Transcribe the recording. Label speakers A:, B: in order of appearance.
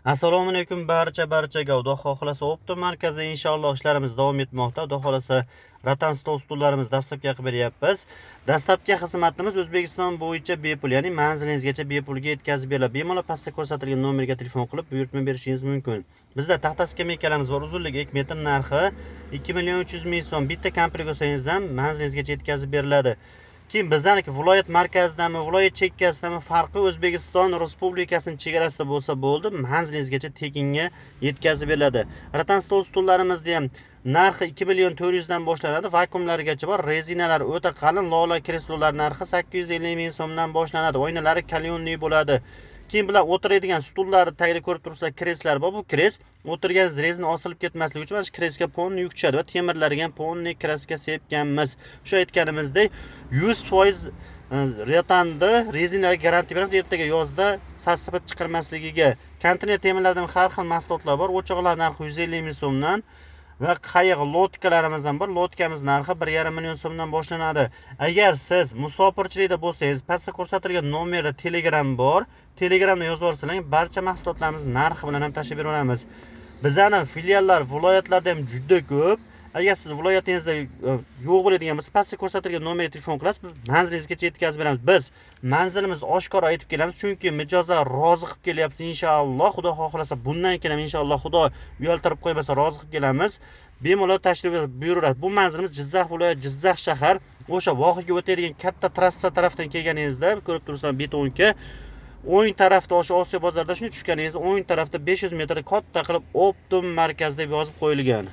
A: Assalomu alaykum barchaga. Xudo xohlasa Optim markazida inshaalloh ishlarimiz davom etmoqda. Xudo xohlasa ratan stol stullarimiz dastlabki qilib beryapmiz. Dastlabki xizmatimiz O'zbekiston bo'yicha bepul, ya'ni manzilingizgacha bepulga yetkazib beriladi. Bemalol pastda ko'rsatilgan nomerga telefon qilib buyurtma berishingiz mumkin. Bizda taxta skameykalarimiz bor. Uzunligi 2 metr, narxi 2.300.000 so'm. Bitta komplet olsangiz ham manzilingizgacha yetkazib beriladi. Keyin bizlarniki viloyat markazidami, viloyat chekkasidami farqi O'zbekiston Respublikasining chegarasida bo'lsa bo'ldi, manzilingizgacha tekinga yetkazib beriladi. Ratan stol stullarimizda ham narxi 2.400.000 dan boshlanadi, vakuumlargacha bor. Rezinalar o'ta qalin lola kreslolar narxi 850.000 so'mdan boshlanadi. Oynalari kalyonli bo'ladi. Keyin bular o'tiradigan stullarni tagida ko'rib turibsizlar, kreslar bor. Bu kres o'tirganingiz rezina osilib ketmasligi uchun mana kresga ponni yuk tushadi va temirlarga ham ponni kraska sepganmiz. Shu aytganimizdek 100% retanni rezinaga garantiya beramiz. Ertaga yozda sassibat chiqarmasligiga. Konteyner temirlardan har xil mahsulotlar bor. O'choqlar narxi 150.000 so'mdan va qayiq lotkalarimizdan bor. Lotkamiz narxi 1,5 million so'mdan boshlanadi. Agar siz musofirchilikda bo'lsangiz, pastda ko'rsatilgan nomerda Telegram bor. Telegramda yozib olsalaring, barcha mahsulotlarimiz narxi bilan ham tashib beramiz. Bizlarning filiallar viloyatlarda ham juda ko'p. Agar siz viloyatingizda yo'q bo'ladigan bo'lsa, pastda ko'rsatilgan nomerga telefon qilasiz, manzilingizgacha yetkazib beramiz. Biz manzilimiz oshkora aytib kelamiz, chunki mijozlar rozi qilib kelyapti inshaalloh. Xudo xohlasa bundan keyin ham inshaalloh Xudo uyaltirib qo'ymasa rozi qilib kelamiz. Bemalol tashrif buyurasiz. Bu manzilimiz Jizzax viloyat, Jizzax shahar. O'sha voqaga o'tadigan katta trassa tarafdan kelganingizda ko'rib turibsizlar betonka. O'ng tarafda o'sha Osiyo bozoridan shuni tushganingiz, o'ng tarafda 500 metr katta qilib Optim markaz deb yozib qo'yilgan.